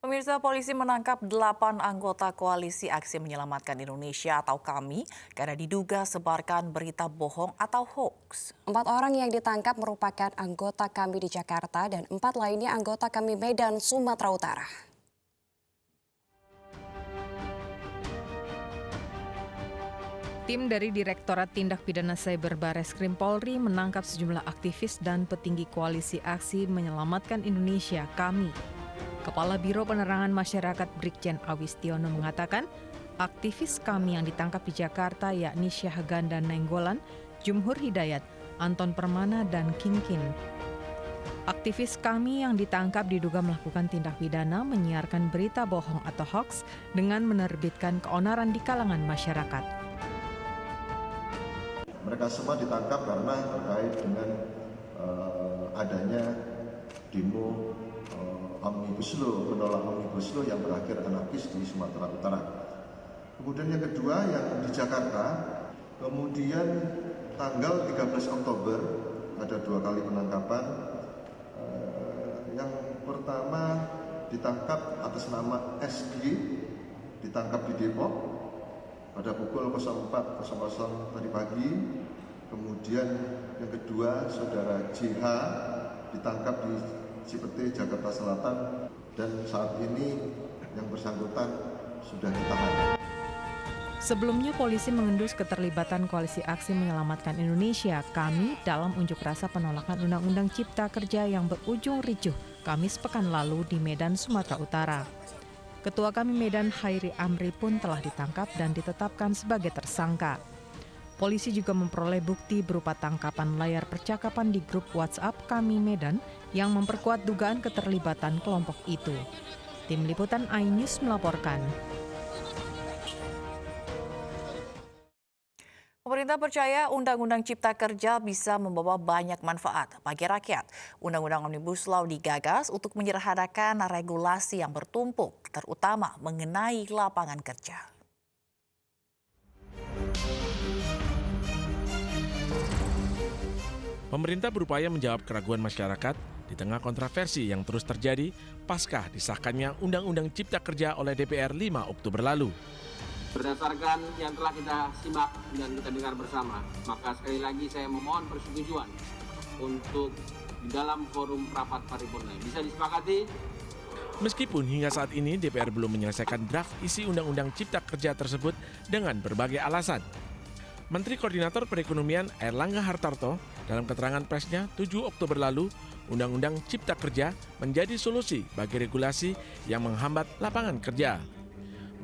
Pemirsa, polisi menangkap 8 anggota koalisi Aksi Menyelamatkan Indonesia atau KAMI karena diduga sebarkan berita bohong atau hoax. 4 orang yang ditangkap merupakan anggota KAMI di Jakarta dan 4 lainnya anggota KAMI Medan, Sumatera Utara. Tim dari Direktorat Tindak Pidana Cyber Barreskrim Polri menangkap sejumlah aktivis dan petinggi koalisi Aksi Menyelamatkan Indonesia (KAMI). Kepala Biro Penerangan Masyarakat Brigjen Awistiono mengatakan, aktivis KAMI yang ditangkap di Jakarta yakni Syahganda Nainggolan, Jumhur Hidayat, Anton Permana, dan Kingkin. Aktivis KAMI yang ditangkap diduga melakukan tindak pidana menyiarkan berita bohong atau hoax dengan menerbitkan keonaran di kalangan masyarakat. Mereka semua ditangkap karena terkait dengan adanya demo Omnibus Law, penolak Omnibus Law yang berakhir anarkis di Sumatera Utara. Kemudian yang kedua yang di Jakarta, kemudian tanggal 13 Oktober ada 2 kali penangkapan. Yang pertama ditangkap atas nama SY, ditangkap di Depok pada pukul 04.00 tadi pagi. Kemudian yang kedua saudara JH ditangkap di Cipete, Jakarta Selatan, dan saat ini yang bersangkutan sudah ditahan. Sebelumnya polisi mengendus keterlibatan Koalisi Aksi Menyelamatkan Indonesia (KAMI) dalam unjuk rasa penolakan Undang-Undang Cipta Kerja yang berujung ricuh Kamis pekan lalu di Medan, Sumatera Utara. Ketua KAMI Medan Hairi Amri pun telah ditangkap dan ditetapkan sebagai tersangka. Polisi juga memperoleh bukti berupa tangkapan layar percakapan di grup WhatsApp KAMI Medan yang memperkuat dugaan keterlibatan kelompok itu. Tim Liputan iNews melaporkan. Pemerintah percaya Undang-Undang Cipta Kerja bisa membawa banyak manfaat bagi rakyat. Undang-Undang Omnibus Law digagas untuk menyederhanakan regulasi yang bertumpuk, terutama mengenai lapangan kerja. Pemerintah berupaya menjawab keraguan masyarakat di tengah kontroversi yang terus terjadi pasca disahkannya Undang-Undang Cipta Kerja oleh DPR 5 Oktober lalu. Berdasarkan yang telah kita simak dan kita dengar bersama, maka sekali lagi saya memohon persetujuan untuk di dalam forum rapat paripurna. Bisa disepakati? Meskipun hingga saat ini DPR belum menyelesaikan draft isi Undang-Undang Cipta Kerja tersebut dengan berbagai alasan. Menteri Koordinator Perekonomian Airlangga Hartarto dalam keterangan persnya 7 Oktober lalu, Undang-Undang Cipta Kerja menjadi solusi bagi regulasi yang menghambat lapangan kerja.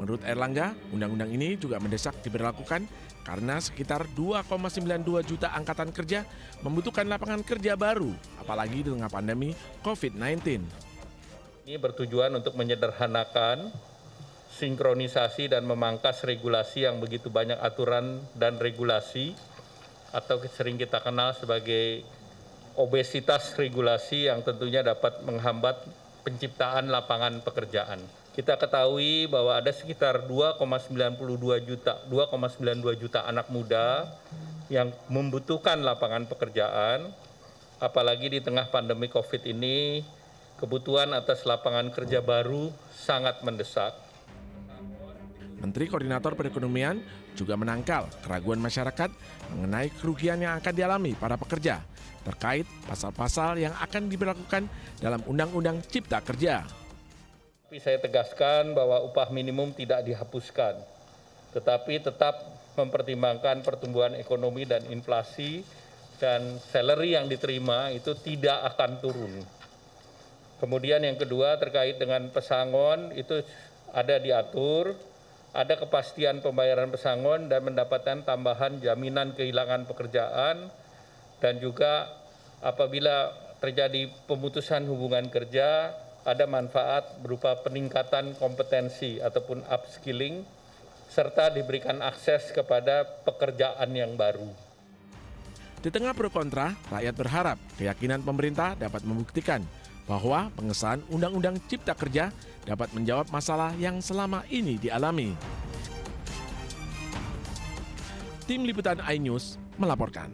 Menurut Airlangga, undang-undang ini juga mendesak diberlakukan karena sekitar 2,92 juta angkatan kerja membutuhkan lapangan kerja baru, apalagi di tengah pandemi COVID-19. Ini bertujuan untuk menyederhanakan, sinkronisasi dan memangkas regulasi yang begitu banyak aturan dan regulasi atau sering kita kenal sebagai obesitas regulasi yang tentunya dapat menghambat penciptaan lapangan pekerjaan. Kita ketahui bahwa ada sekitar 2,92 juta anak muda yang membutuhkan lapangan pekerjaan, apalagi di tengah pandemi COVID ini, kebutuhan atas lapangan kerja baru sangat mendesak. Menteri Koordinator Perekonomian juga menangkal keraguan masyarakat mengenai kerugian yang akan dialami para pekerja terkait pasal-pasal yang akan diberlakukan dalam Undang-Undang Cipta Kerja. Tapi saya tegaskan bahwa upah minimum tidak dihapuskan, tetapi tetap mempertimbangkan pertumbuhan ekonomi dan inflasi, dan salary yang diterima itu tidak akan turun. Kemudian yang kedua terkait dengan pesangon itu ada diatur, ada kepastian pembayaran pesangon dan mendapatkan tambahan jaminan kehilangan pekerjaan, dan juga apabila terjadi pemutusan hubungan kerja, ada manfaat berupa peningkatan kompetensi ataupun upskilling, serta diberikan akses kepada pekerjaan yang baru. Di tengah pro kontra, rakyat berharap keyakinan pemerintah dapat membuktikan bahwa pengesahan Undang-Undang Cipta Kerja dapat menjawab masalah yang selama ini dialami. Tim Liputan iNews melaporkan.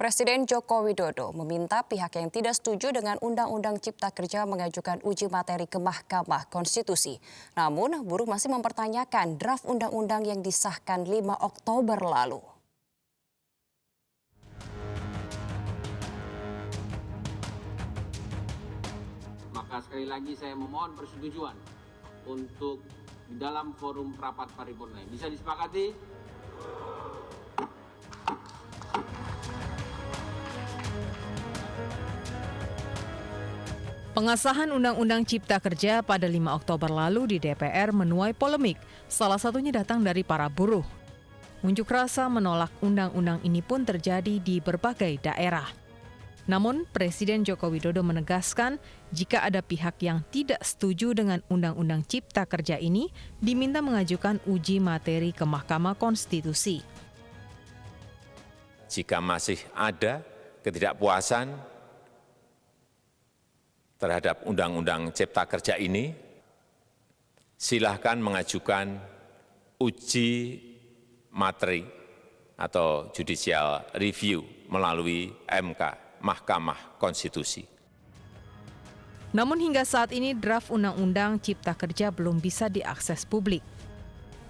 Presiden Joko Widodo meminta pihak yang tidak setuju dengan Undang-Undang Cipta Kerja mengajukan uji materi ke Mahkamah Konstitusi. Namun, buruh masih mempertanyakan draft undang-undang yang disahkan 5 Oktober lalu. Maka sekali lagi saya memohon persetujuan untuk di dalam forum rapat paripurna. Bisa disepakati? Pengesahan Undang-Undang Cipta Kerja pada 5 Oktober lalu di DPR menuai polemik, salah satunya datang dari para buruh. Unjuk rasa menolak undang-undang ini pun terjadi di berbagai daerah. Namun, Presiden Joko Widodo menegaskan jika ada pihak yang tidak setuju dengan Undang-Undang Cipta Kerja ini, diminta mengajukan uji materi ke Mahkamah Konstitusi. Jika masih ada ketidakpuasan terhadap Undang-Undang Cipta Kerja ini, silahkan mengajukan uji materi atau judicial review melalui MK, Mahkamah Konstitusi. Namun hingga saat ini draft Undang-Undang Cipta Kerja belum bisa diakses publik.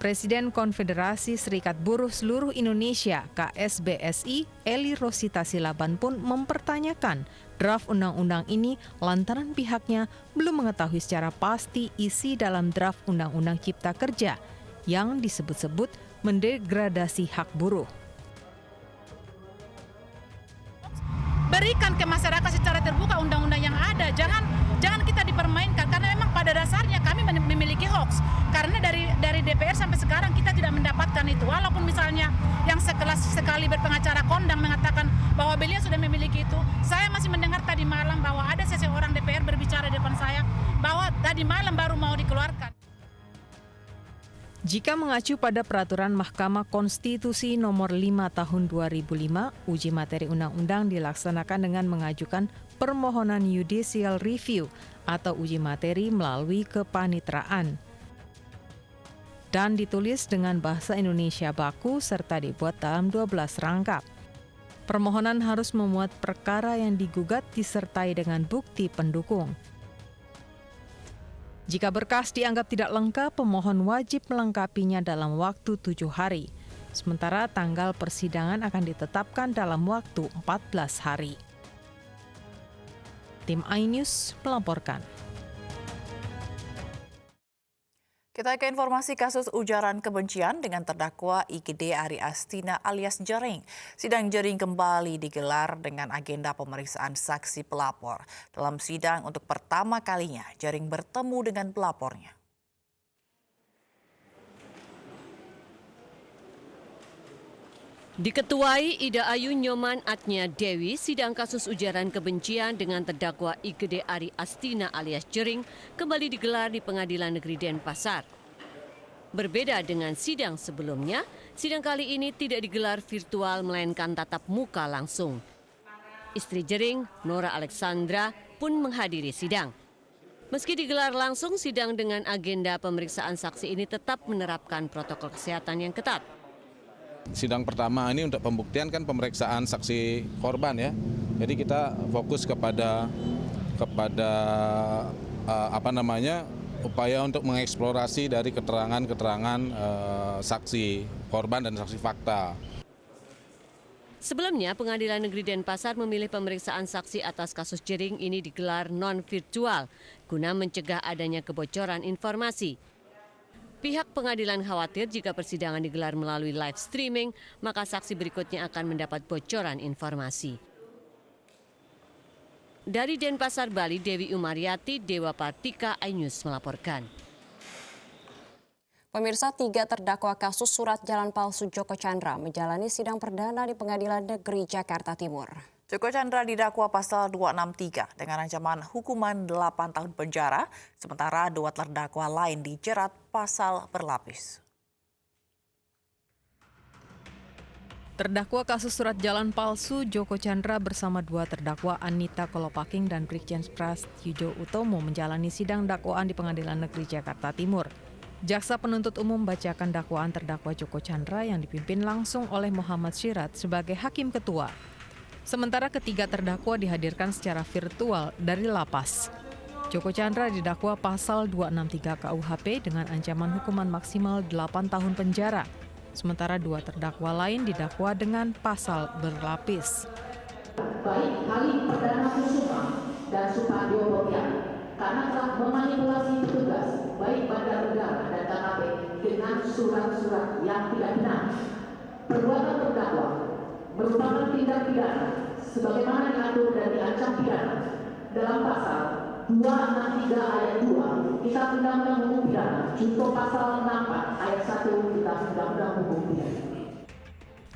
Presiden Konfederasi Serikat Buruh Seluruh Indonesia (KSBSI) Eli Rosita Silaban pun mempertanyakan draft undang-undang ini lantaran pihaknya belum mengetahui secara pasti isi dalam draft Undang-Undang Cipta Kerja yang disebut-sebut mendegradasi hak buruh. Berikan ke masyarakat secara terbuka undang-undang yang ada, jangan kita dipermainkan, karena memang pada dasarnya kami memiliki hoax. Karena dari DPR sampai sekarang kita tidak mendapatkan itu, walaupun misalnya yang sekelas sekali berpengacara kondang mengatakan bahwa beliau sudah memiliki itu. Saya masih mendengar tadi malam bahwa ada seseorang DPR berbicara di depan saya bahwa tadi malam baru mau dikeluarkan. Jika mengacu pada peraturan Mahkamah Konstitusi nomor 5 tahun 2005, uji materi undang-undang dilaksanakan dengan mengajukan permohonan judicial review atau uji materi melalui kepanitraan dan ditulis dengan bahasa Indonesia baku serta dibuat dalam 12 rangkap. Permohonan harus memuat perkara yang digugat disertai dengan bukti pendukung. Jika berkas dianggap tidak lengkap, pemohon wajib melengkapinya dalam waktu 7 hari. Sementara tanggal persidangan akan ditetapkan dalam waktu 14 hari. Tim iNews melaporkan. Kita ke informasi kasus ujaran kebencian dengan terdakwa IGD Ari Astina alias Jering. Sidang Jering kembali digelar dengan agenda pemeriksaan saksi pelapor. Dalam sidang untuk pertama kalinya, Jering bertemu dengan pelapornya. Diketuai Ida Ayu Nyoman Atnya Dewi, sidang kasus ujaran kebencian dengan terdakwa IGD Ari Astina alias Jering kembali digelar di Pengadilan Negeri Denpasar. Berbeda dengan sidang sebelumnya, sidang kali ini tidak digelar virtual melainkan tatap muka langsung. Istri Jering, Nora Alexandra, pun menghadiri sidang. Meski digelar langsung, sidang dengan agenda pemeriksaan saksi ini tetap menerapkan protokol kesehatan yang ketat. Sidang pertama ini untuk pembuktian kan pemeriksaan saksi korban ya. Jadi kita fokus kepada upaya untuk mengeksplorasi dari keterangan-keterangan saksi korban dan saksi fakta. Sebelumnya, Pengadilan Negeri Denpasar memilih pemeriksaan saksi atas kasus Jering ini digelar non-virtual guna mencegah adanya kebocoran informasi. Pihak pengadilan khawatir jika persidangan digelar melalui live streaming, maka saksi berikutnya akan mendapat bocoran informasi. Dari Denpasar, Bali, Dewi Umaryati, Dewa Partika, iNews melaporkan. Pemirsa, 3 terdakwa kasus surat jalan palsu Joko Chandra menjalani sidang perdana di Pengadilan Negeri Jakarta Timur. Joko Chandra didakwa pasal 263 dengan ancaman hukuman 8 tahun penjara, sementara 2 terdakwa lain dijerat pasal berlapis. Terdakwa kasus surat jalan palsu Joko Chandra bersama 2 terdakwa Anita Kolopaking dan Brigjen Prasetyo Utomo menjalani sidang dakwaan di Pengadilan Negeri Jakarta Timur. Jaksa penuntut umum membacakan dakwaan terdakwa Joko Chandra yang dipimpin langsung oleh Muhammad Syirat sebagai hakim ketua. Sementara ketiga terdakwa dihadirkan secara virtual dari lapas. Joko Chandra didakwa pasal 263 KUHP dengan ancaman hukuman maksimal 8 tahun penjara. Sementara dua terdakwa lain didakwa dengan pasal berlapis. Baik Halim Perdana Kusuma dan Supardio Bobian karena telah memanipulasi petugas baik bandar udara dan KKP dengan surat-surat yang tidak benar. Perbuatan terdakwa merupakan tindak pidana sebagaimana diatur dan diancam pidana dalam pasal 263 ayat 2 Kitab Undang-Undang Hukum Pidana junto pasal 64 ayat 1 Kitab Undang-Undang Hukum Pidana.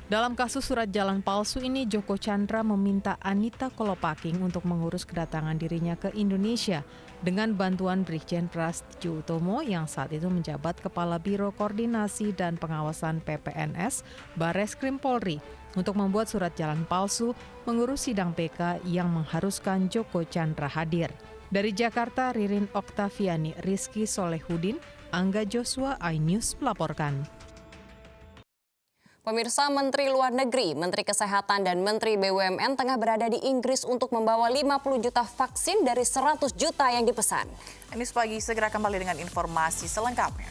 Dalam kasus surat jalan palsu ini, Joko Chandra meminta Anita Kolopaking untuk mengurus kedatangan dirinya ke Indonesia dengan bantuan Brigjen Prasetyo Utomo yang saat itu menjabat Kepala Biro Koordinasi dan Pengawasan PPNS Bareskrim Polri untuk membuat surat jalan palsu mengurus sidang PK yang mengharuskan Joko Chandra hadir. Dari Jakarta, Ririn Oktaviani, Rizky Solehudin, Angga Joshua, iNews melaporkan. Pemirsa, Menteri Luar Negeri, Menteri Kesehatan, dan Menteri BUMN tengah berada di Inggris untuk membawa 50 juta vaksin dari 100 juta yang dipesan. Ini pagi segera kembali dengan informasi selengkapnya.